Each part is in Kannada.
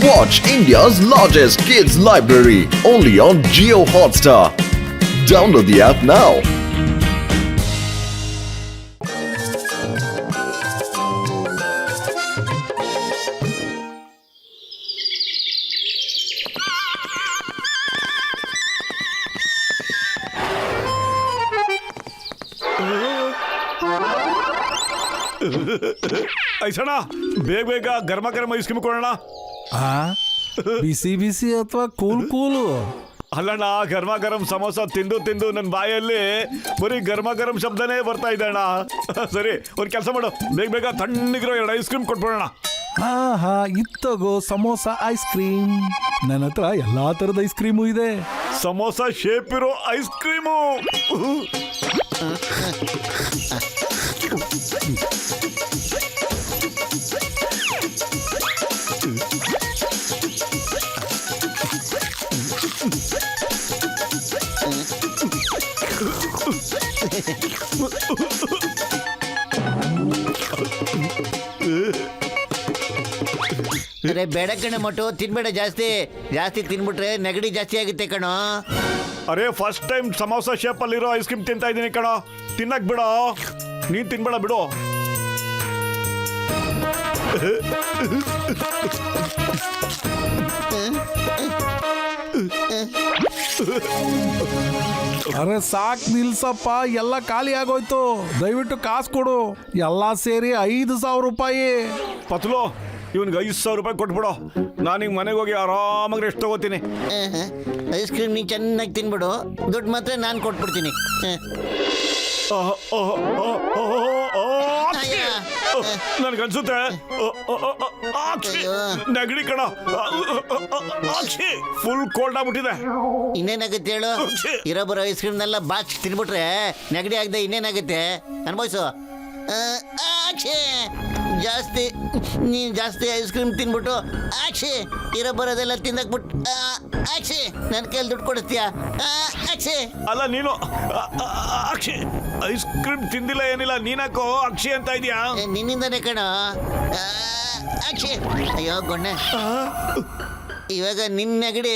Watch India's largest kids library only on Jio Hotstar. Download the app now. ಐಸಣ್ಣ ಬೇಗ ಬೇಗ ಗರ್ಮ ಗರಂ ಐಸ್ ಕ್ರೀಮ್ ಕೊಡೋಣ. ಬಿಸಿ ಬಿಸಿ ಅಥವಾ ಕೂಲ್ ಕೂಲು? ಅಲ್ಲಣ್ಣ, ಗರ್ಮ ಗರಂ ಸಮೋಸ ತಿಂದು ತಿಂದು ನನ್ನ ಬಾಯಲ್ಲಿ ಬರೀ ಗರ್ಮ ಗರಂ ಶಬ್ದನೇ ಬರ್ತಾ ಇದೆ ಅಣ್ಣ. ಸರಿ, ಒಂದು ಕೆಲಸ ಮಾಡು, ಬೇಗ ಬೇಗ ತಣ್ಣಗಿರೋ 2 ಐಸ್ ಕ್ರೀಮ್ ಕೊಟ್ಬಿಡೋಣ. ಹಾ ಇತ್ತಗೋ ಸಮೋಸ ಐಸ್ ಕ್ರೀಮ್. ನನ್ನ ಹತ್ರ ಎಲ್ಲಾ ತರದ ಐಸ್ ಕ್ರೀಮು ಇದೆ. ಸಮೋಸ ಶೇಪ್ ಇರೋ ಐಸ್ ಕ್ರೀಮು. ಅರೆ ಬೇಡ ಕಣ ಮೊಟ್ಟು, ತಿನ್ಬೇಡ. ಜಾಸ್ತಿ ತಿನ್ಬಿಟ್ರೆ ನೆಗಡಿ ಜಾಸ್ತಿ ಆಗುತ್ತೆ ಕಣೋ. ಅರೆ ಫಸ್ಟ್ ಟೈಮ್ ಸಮೋಸ ಶೇಪ್ ಅಲ್ಲಿರೋ ಐಸ್ ಕ್ರೀಮ್ ತಿಂತಾ ಇದ್ದೀನಿ ಕಣೋ. ತಿನ್ನಕ್ ಬಿಡೋ, ನೀನ್ ತಿನ್ಬೇಡ ಬಿಡು. ಅರೆ ಸಾಕ್ ನಿಲ್ಸಪ್ಪ, ಎಲ್ಲ ಖಾಲಿ ಆಗೋಯ್ತು. ದಯವಿಟ್ಟು ಕಾಸು ಕೊಡು. ಎಲ್ಲ ಸೇರಿ 5,000 ರೂಪಾಯಿ. ಪತ್ಲು, ಇವನ್ಗೆ 5,000 ರೂಪಾಯಿ ಕೊಟ್ಬಿಡು. ನಾನೀಗ ಮನೆಗೆ ಹೋಗಿ ಆರಾಮಾಗಿ ರೆಸ್ಟ್ ತಗೋತೀನಿ. ಐಸ್ ಕ್ರೀಮ್ ನೀನು ಚೆನ್ನಾಗಿ ತಿನ್ಬಿಡು, ದುಡ್ಡು ಮಾತ್ರ ನಾನು ಕೊಟ್ಬಿಡ್ತೀನಿ. ನನ್ಗನ್ಸುತ್ತೆ ನೆಗಡಿ ಕಣ. ಫುಲ್ ಕೋಲ್ಡ್ ಆಗ್ಬಿಟ್ಟಿದೆ. ಇನ್ನೇನಾಗುತ್ತೆ ಹೇಳು? ಇರೋಬರೋ ಐಸ್ ಕ್ರೀಮ್ನೆಲ್ಲ ಬಾಚ್ ತಿನ್ಬಿಟ್ರೆ ನೆಗಡಿ ಆಗದೆ ಇನ್ನೇನಾಗುತ್ತೆ ಅನ್ಭವಿಸು. ನೀನು ಜಾಸ್ತಿ ಐಸ್ ಕ್ರೀಮ್ ತಿನ್ಬಿಟ್ಟು ಇರೋ ಬರೋದೆಲ್ಲ ತಿನ್ನಕ್ಬಿಟ್ಟು ನನ್ನ ಕೈಯಲ್ಲಿ ದುಡ್ಡು ಕೊಡಿಸ್ತೀಯಾ? ಅಲ್ಲ, ನೀನು ಐಸ್ ಕ್ರೀಮ್ ತಿಂದಿಲ್ಲ ಏನಿಲ್ಲ, ನೀನಾಕೋ ಅಕ್ಷಿ ಅಂತ ಇದೀಯಾ? ನಿನ್ನಿಂದನೇ ಕಣ. ಅಯ್ಯೋ ಗೊಣ್ಣೆ, ಇವಾಗ ನಿನ್ನ ನೆಗಡಿ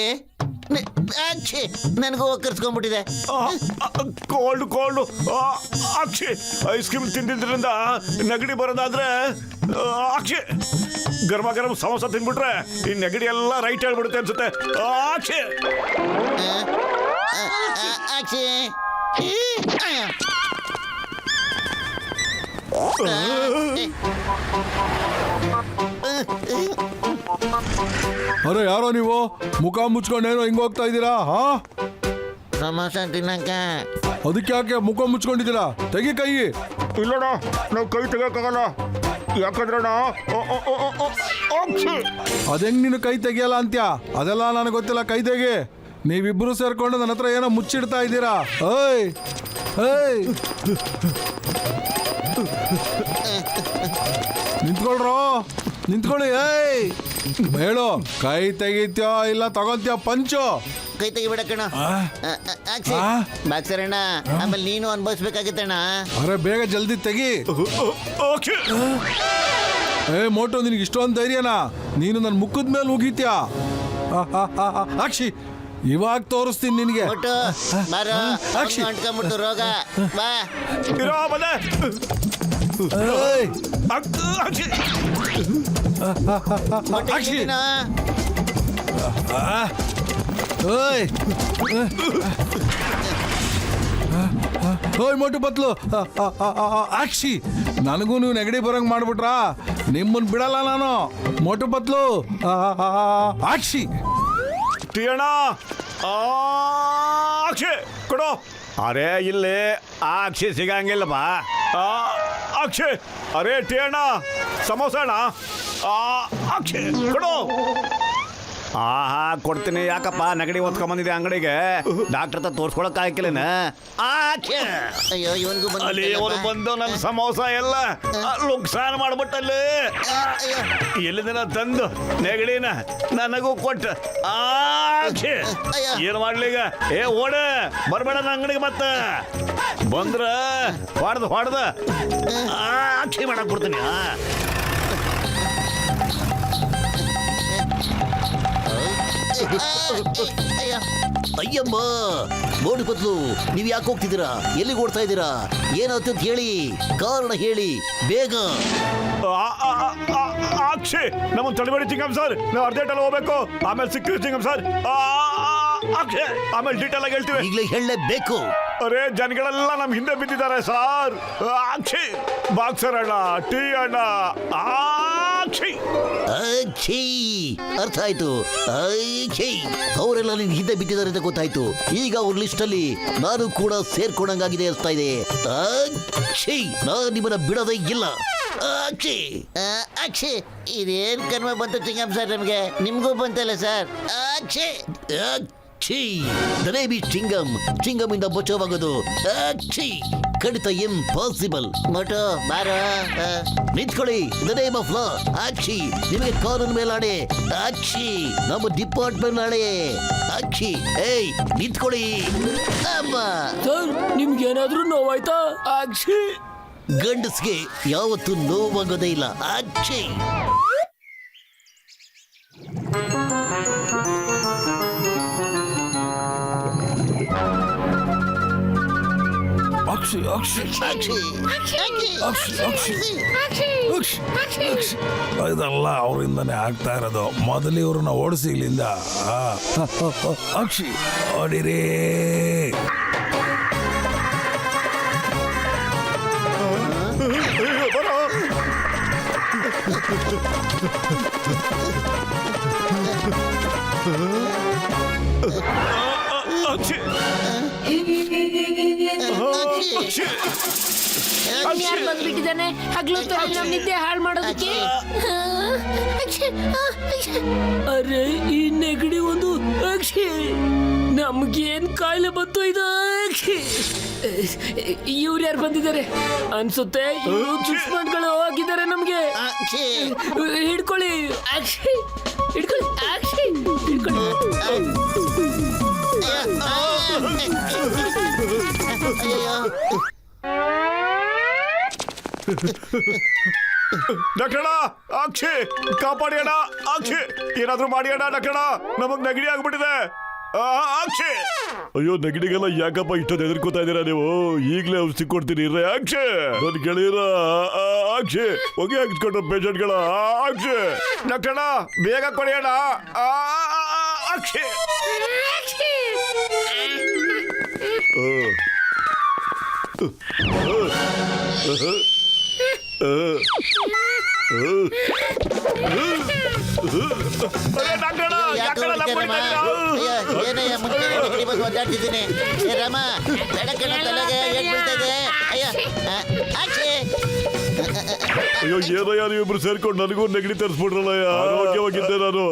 ನನಗೂ ಕರ್ಸ್ಕೊಂಡ್ಬಿಟ್ಟಿದೆ. ಕೋಲ್ಡ್ ಅಕ್ಷಿ ಐಸ್ ಕ್ರೀಮ್ ತಿಂದಿದ್ರಿಂದ ನೆಗಡಿ ಬರೋದಾದ್ರೆ ಅಕ್ಷಿ ಗರ್ಮ ಗರಂ ಸಮೋಸ ತಿನ್ಬಿಟ್ರೆ ಈ ನೆಗಡಿ ಎಲ್ಲ ರೈಟ್ ಹೇಳ್ಬಿಡುತ್ತೆ ಅನ್ಸುತ್ತೆ. ಅಕ್ಷಿ ಅಕ್ಷಿ ಅರೆ ಯಾರೋ ನೀವು ಮುಖ ಮುಚ್ಕೊಂಡೇನೋ ಹಿಂಗ್ ಹೋಗ್ತಾ ಇದ್ದೀರಾ? ಸಮೋಸ ತಿನ್ನಕ. ಅದಕ್ಕೆ ಯಾಕೆ ಮುಖ ಮುಚ್ಕೊಂಡಿದ್ದೀರಾ? ತೆಗಿ ಕೈ. ಇಲ್ಲಣ್ಣ, ನಾವು ಕೈ ತೆಗಿಯಕ್ಕಾಗಲ್ಲ. ಯಾಕಂದ್ರಣ್ಣ ಅದೆಂಗ್ ನೀನು ಕೈ ತೆಗಿಯಲ್ಲ ಅಂತ್ಯಾ? ಅದೆಲ್ಲ ನನಗೆ ಗೊತ್ತಿಲ್ಲ. ಕೈ ತೆಗಿ. ನೀವಿಬ್ರು ಸೇರ್ಕೊಂಡು ನನ್ನ ಹತ್ರ ಏನೋ ಮುಚ್ಚಿಡ್ತಾ ಇದ್ದೀರಾ. ಏಯ್ ಏಯ್ ನಿಂತ್ಕೊಳ್ರೋ, ನಿಂತ್ಕೊಳ್ಳಿ. ಏಯ್ ಹೇಳು, ಕೈ ತೆಗಿತ್ಯೋ ಇಲ್ಲ ತಗೊಂತ್ಯೋ ಪಂಚು? ಕೈ ತೆಗಿಬೇಡ ಕಣ. ಬಾಕ್ಸರಣ್ಣ, ಆಮೇಲೆ ನೀನು ಅನ್ಭವಿಸ್ಬೇಕಾಗಿತ್ತಣ್ಣ. ಅರೆ ಬೇಗ ಜಲ್ದಿ ತೆಗಿ. ಏ ಮೋಟು, ನಿನಗೆ ಇಷ್ಟೊಂದು ಧೈರ್ಯನಾ? ನೀನು ನನ್ನ ಮುಖದ ಮೇಲೆ ಉಗೀತ್ಯಾ? ಅಕ್ಷಿ, ಇವಾಗ ತೋರಿಸ್ತೀನಿ ನಿನಗೆ. ಬಾರೋ, ಅಂಟ್ಕೊಂಡ್ಬಿಟ್ಟು ರೋಗ. ಬಾ ಅಕ್ಷಿ. ಓಯ್ ಮೋಟು ಪತ್ಲು. ಅಕ್ಷಿ, ನನಗೂ ನೀವು ನೆಗಡಿ ಬರಂಗ್ ಮಾಡ್ಬಿಟ್ರಾ? ನಿಮ್ಮನ್ ಬಿಡಲ್ಲ ನಾನು. ಮೋಟು ಪತ್ಲು. ಅಕ್ಷಿ ಟಿಯಣ್ಣ, ಅಕ್ಷಿ ಕೊಡು. ಅರೆ ಇಲ್ಲಿ ಅಕ್ಷಿ ಸಿಗಂಗಿಲ್ಲಪ್ಪ. ಅಕ್ಷಿ, ಅರೆ ಟಿಯಣ್ಣ, ಸಮೋಸ ಅಣ್ಣ. ಅಕ್ಷಿ ಕೊಡು. ಕೊಡ್ತೀನಿ. ಯಾಕಪ್ಪ ನೆಗಡಿ ಓದ್ಕೊಂಬಂದಿದೆ ಅಂಗಡಿಗೆ? ಡಾಕ್ಟರ್ ಹತ್ರ ತೋರ್ಸ್ಕೊಳಕ್ ಆಗಿಲ್ಲೇನ? ಅಯ್ಯೋ, ಇವನ್ಗೂ ಅಲ್ಲಿ ಅವನು ಬಂದು ನನ್ನ ಸಮೋಸ ಎಲ್ಲ ಲುಕ್ಸಾನ್ ಮಾಡ್ಬಿಟ್ಟಲ್ಲಿ. ಎಲ್ಲಿಂದ ತಂದು ನೆಗಡಿನ ನನಗೂ ಕೊಟ್ಟ. ಏನ್ ಮಾಡ್ಲಿಗ? ಓಡ ಬರ್ಬೇಡ ನನ್ನ ಅಂಗಡಿಗೆ. ಮತ್ತೆ ಬಂದ್ರ ಹೊಡೆದ ಅಕ್ಷಿ ಮಾಡಕ್ ಕೊಡ್ತೀನಿ. ಅಯ್ಯೋ ಅಯ್ಯಮ್ಮ ನೋಡಿ ಬದ್ಲು ನೀವ್ ಯಾಕೆ ಹೋಗ್ತಿದ್ದೀರಾ? ಎಲ್ಲಿಗೆ ಓಡ್ತಾ ಇದ್ದೀರಾ? ಏನಾಯ್ತು ಅಂತ ಹೇಳಿ, ಕಾರಣ ಹೇಳಿ ಬೇಗ. ಅಕ್ಷಯ್ ನಮ್ಮನ್ನು ತಡಬೇಡಿ ಚಿಂಗಮ್ ಸರ್, ನಾವು ಅರ್ಜೆಂಟಲ್ಲಿ ಹೋಗ್ಬೇಕು. ಆಮೇಲೆ ಸಿಕ್ಕಿರಿ ಚಿಂಗಮ್ ಸರ್. ಅಕ್ಷಯ್ ಆಮೇಲೆ ಡೀಟೇಲ್ ಆಗಿ ಹೇಳ್ತೀವಿ. ಈಗಲೇ ಹೇಳಲೇಬೇಕು. ಅರೆ ಜನಗಳೆಲ್ಲ ನಮ್ ಹಿಂದೆ ಬಿದ್ದಿದ್ದಾರೆ ಸರ್. ಅಕ್ಷಯ್ ಬಾಕ್ಸರ್ ಅಣ್ಣ, ಟೀ ಅಣ್ಣ. ಅಕ್ಷಯ್ ಅಕ್ಷಿ ಅರ್ಥ ಆಯ್ತು. ಅಕ್ಷಿ ಅವರೆಲ್ಲ ನಿನ್ ಹಿಂದೆ ಬಿದ್ದಿದ್ದಾರೆ ಅಂತ ಗೊತ್ತಾಯ್ತು. ಈಗ ಅವ್ರ ಲಿಸ್ಟ್ ಅಲ್ಲಿ ನಾನು ಕೂಡ ಸೇರ್ಕೊಂಡಂಗಾಗಿದೆ ಅರ್ಥ ಇದೆ. ಅಕ್ಷಿ ನಾನು ನಿಮ್ಮನ್ನ ಬಿಡೋದೇ ಇಲ್ಲ. ಅಕ್ಷಿ ಅಕ್ಷಯ್ ಇದೇನ್ ಕರ್ಮ ಬಂತು ಚಿಂಗಮ್ ಸರ್ ನಮಗೆ? ನಿಮ್ಗೂ ಬಂತಲ್ಲ ಸರ್? ಅಕ್ಷಯ್ ಅಕ್ಷಿ ದ ನೇಮ್ ಇಸ್ ಚಿಂಗಮ್. ಚಿಂಗಮ್ ಇಂದ ಬಚಾವಾಗೋದು ಅಕ್ಷಿ ಖಂಡಿತ ಇಂಪಾಸಿಬಲ್. ಮೊಟು ಬಾರೋ. ನಿಂತ್ಕೊಳ್ಳಿ. ದ ನೇಮ್ ಆಫ್ ಲಾ ಅಕ್ಷಿ. ನಿಮಗೆ ಕಾನೂನು ಮೇಲಾಣೆ ಅಕ್ಷಿ. ನಮ್ಮ ಡಿಪಾರ್ಟ್ಮೆಂಟ್ ನಾಳೆ ಅಕ್ಷಿ. ಏಯ್ ನಿಂತ್ಕೊಳ್ಳಿ. ಅಮ್ಮ ಸರ್ ನಿಮ್ಗೆ ಏನಾದ್ರೂ ನೋವಾಯ್ತಾ? ಅಕ್ಷಿ ಗಂಡಸ್ಗೆ ಯಾವತ್ತೂ ನೋವಾಗೋದೇ ಇಲ್ಲ ಅಕ್ಷಿ. ಅಕ್ಷಿ ಅಕ್ಷಿ ಇದೆಲ್ಲ ಅವರಿಂದನೇ ಆಗ್ತಾ ಇರೋದು. ಮೊದಲು ಇವ್ರನ್ನ ಓಡಿಸಿ ಇಲ್ಲಿಂದ. ಅಕ್ಷಿ ಹೊಡಿರಿ. ಅಕ್ಷಯ್ ಯಾರು ಬಂದ್ಬಿಟ್ಟಿದ್ದಾನೆ ಹಗ್ಲು ನಮ್ ನಿದ್ದೆ ಹಾಳು ಮಾಡೋದಕ್ಕೆ? ಅರೆ ಈ ನೆಗಡಿ ಒಂದು ಅಕ್ಷಿ. ನಮ್ಗೇನ್ ಕಾಯಿಲೆ ಬಂತು ಇದು ಅಕ್ಷಿ? ಇವ್ರು ಯಾರು ಬಂದಿದ್ದಾರೆ ಅನ್ಸುತ್ತೆ. ಇವ್ರು ದುಶ್ಮನ್ಗಳು ಹೋಗಿದ್ದಾರೆ ನಮ್ಗೆ. ಹಿಡ್ಕೊಳ್ಳಿ ಅಕ್ಷಿ, ಹಿಡ್ಕೊಳ್ಳಿ ಅಕ್ಷಿ, ಹಿಡ್ಕೊಳ್ಳಿ. ಡಾಕ್ಟರ್ ಅಕ್ಷಯ್ ಕಾಪಾಡಿ ಅಣ್ಣ. ಅಕ್ಷಯ್ ಏನಾದ್ರೂ ಮಾಡಿ ಅಣ್ಣ. ಡಾಕ್ಟರ್ ನಮಗ್ ನೆಗಡಿ ಆಗ್ಬಿಟ್ಟಿದೆ. ಅಕ್ಷಯ್ ಅಯ್ಯೋ ನೆಗಡಿಗೆಲ್ಲ ಯಾಕಪ್ಪ ಇಷ್ಟೊಂದು ಹೆದರ್ಕೋತಾ ಇದ್ದೀರಾ ನೀವು? ಈಗಲೇ ಔಷಧಿ ಕೊಡ್ತೀನಿ ಇರ್ರೆ. ಅಕ್ಷಯ್ ನನ್ ಗೆಳೆಯರ ಅಕ್ಷಯ್ ಹೋಗಿ ಹಾಕಿಸ್ಕೊಂಡ್ರು ಪೇಷಂಟ್ಗಳ. ಅಕ್ಷಯ್ ಡಾಕ್ಟರ್ ಬೇಗ ಕೊಡಿ ಅಣ್ಣ. ಅಕ್ಷಯ್ ಏನಯ್ಯ ಮುಂಚೆ ನೆಗಡಿ ಬಗ್ಗೆ ಒದ್ದಾಡ್ತಿದ್ದೀನಿ. ರಾಮ ಬೆಳಕಿನ ತಲೆಗೆ ಏಟ್ ಬೀಳ್ತಾ ಇದೆ. ಅಯ್ಯ ಅಕ್ಷಯ್ ಅಯ್ಯೋ ಏನಯ್ಯ ನೀವಿಬ್ರು ಸೇರ್ಕೊಂಡು ನನಗೂ ನೆಗಡಿ ತರಿಸ್ಬಿಟ್ರಲ್ಲ. ಆರೋಗ್ಯವಾಗಿದ್ದೆ ನಾನು.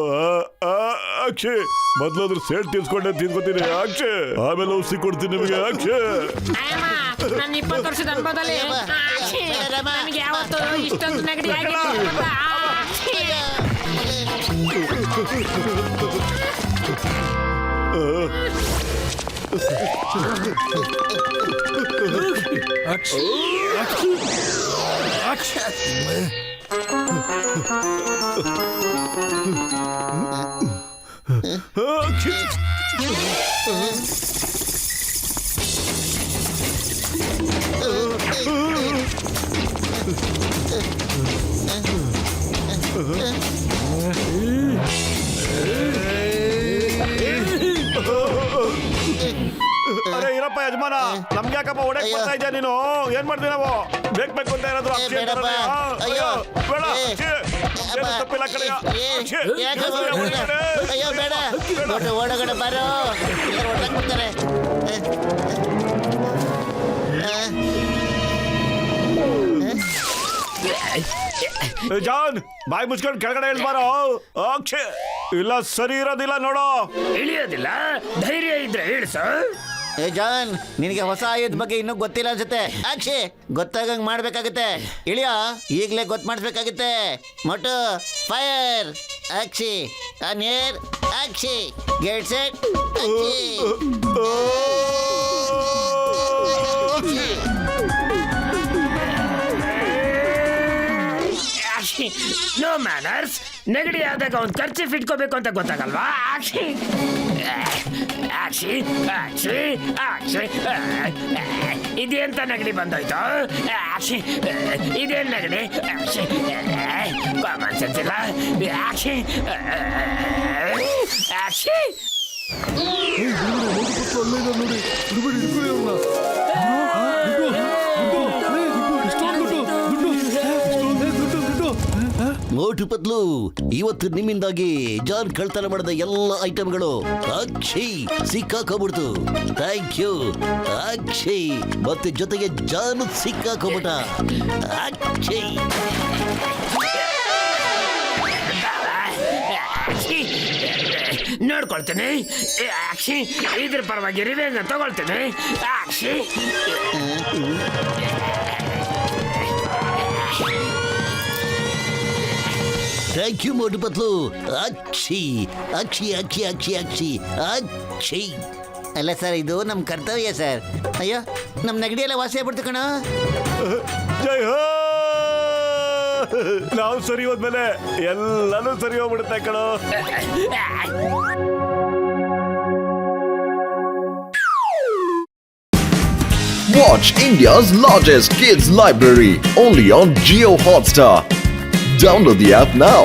ಅಕ್ಷಯ್ ಮೊದ್ಲಾದ್ರೂ ಸೇಟ್ ತೀರ್ಸ್ಕೊಂಡೆ ತಿನ್ಕೋತೀನಿ ಅಕ್ಷಯ್. ಆಮೇಲೆ ಔಷಧಿ ಕೊಡ್ತೀನಿ ನಿಮಗೆ ಅಕ್ಷಯ್. ನನ್ನ 20 ವರ್ಷದ ಅನುಭವದಲ್ಲಿ ನನಗೆ ಯಾವತ್ತು ಇಷ್ಟೊಂದು ನೆಗಡಿ ಆಗಿಲ್ಲ. ಅಕ್ಷಿ ಅರೆ ಇರಪ್ಪ ಯಜಮಾನ, ನಮ್ಗೆ ಯಾಕಪ್ಪ ಒಡೆಕ್ ಬರ್ತಾ ಇದ್ಯಾ ನೀನು? ಏನ್ ಮಾಡ್ತೀವಿ ನಾವು? ಬೇಕು ಅಂತ ಏನಾದ್ರು ಅಕ್ಷಯ್ ತರನೇ? ಅಯ್ಯೋ ಬೇಡ ಅಕ್ಷಯ್, ಏನೂ ತಪ್ಪಿಲ್ಲ ಕಡೆಯ ಅಕ್ಷಯ್. ಅಯ್ಯೋ ಬೇಡ ಒಳಗಡೆ ಬಾರೋ, ಹೊರಟಾಗ್ಬಿಡ್ತಾರೆ. ಜಾನ್ ಬಾಯಿ ಮುಚ್ಕೊಂಡು ಕೆಳಗಡೆ ಇಳ್ಬಾರೋ ಅಕ್ಷಯ್. ಇಲ್ಲ ಸರಿ ಇರೋದಿಲ್ಲ ನೋಡೋ. ಇಳಿಯೋದಿಲ್ಲ, ಧೈರ್ಯ ಇದ್ರೆ ಹೇಳಿ ಸರ್. ಏ ಜಾನ್, ನಿನಗೆ ಹೊಸ ಆಯುಧ ಬಗ್ಗೆ ಇನ್ನೂ ಗೊತ್ತಿಲ್ಲ ಅನ್ಸುತ್ತೆ. ಅಕ್ಷಯ್ ಗೊತ್ತಾಗಂಗ್ ಮಾಡ್ಬೇಕಾಗತ್ತೆ. ಇಳಿಯೋ, ಈಗಲೇ ಗೊತ್ತು ಮಾಡಿಸ್ಬೇಕಾಗತ್ತೆ. ಮೊಟ್ಟು ಫೈರ್. ಅಕ್ಷಯ್ ಅನೇರ್. Akshay get set. No manners. ನೆಗಡಿ ಆದಾಗ ಒಂದು ಖರ್ಚು ಇಟ್ಕೋಬೇಕು ಅಂತ ಗೊತ್ತಾಗಲ್ವಾ? ಆಕ್ಷಿ ಆಕ್ಷಿ ಆಕ್ಷಿ ಆಕ್ಷಿ. ಇದೆಂತ ನೆಗಡಿ ಬಂದೋಯ್ತು? ಆಕ್ಷಿ ಇದೇನು ನೆಗಡಿ? ಆಕ್ಷಿ ಕಾಮನ್ ಸೆನ್ಸ್ ಇಲ್ಲ. ಆಕ್ಷಿ ಆಕ್ಷಿ. ನೋಡಿ ಹಿಡ್ಕೊಳ್ಳಿ ಅವ್ರನ್ನ. ಮೋಟು ಪತ್ಲು, ಇವತ್ತು ನಿಮ್ಮಿಂದಾಗಿ ಜಾನ್ ಕಳ್ತನ ಮಾಡಿದ ಎಲ್ಲ ಐಟಮ್ಗಳು ಅಕ್ಷಯ್ ಸಿಕ್ಕಾಕೋಗ್ಬಿಡ್ತು. Thank you Akshay. ಮತ್ತೆ ಜೊತೆಗೆ ಜಾನ್ ಸಿಕ್ಕಾಕೋಗ್ಬಿಟ್ಟ. ಅಕ್ಷಯ್ ನೋಡ್ಕೊಳ್ತೀನಿ. ಆಕ್ಷಿ ಇದ್ರ ಪರವಾಗಿ ರಿವೆಂಜ್ ತಗೊಳ್ತೀನಿ. ಆಕ್ಷಿ ಥ್ಯಾಂಕ್ ಯು ಮೋಟು ಪತ್ಲು. ಅಕ್ಷಯ್ ಅಕ್ಷಯ್ ಅಕ್ಷಯ್ ಅಕ್ಷಯ್ ಅಕ್ಷಯ್ ಅಕ್ಷಯ್. ಅಲ್ಲ ಸರ್, ಇದು ನಮ್ಮ ಕರ್ತವ್ಯ ಸರ್. ಅಯ್ಯೋ, ನಮ್ಮ ನೆಗಡಿ ಎಲ್ಲ ವಾಸಿ ಆಗ್ಬಿಡ್ತು ಕಣ. ಜೈ ಹೋ. ನಾವು ಸರಿ ಹೋದ್ಮೇಲೆ ಎಲ್ಲಾನು ಸರಿ ಹೋಗ್ಬಿಡುತ್ತೆ ಕಣೋ. Watch India's largest kids library only on Geo Hotstar. Download the app now.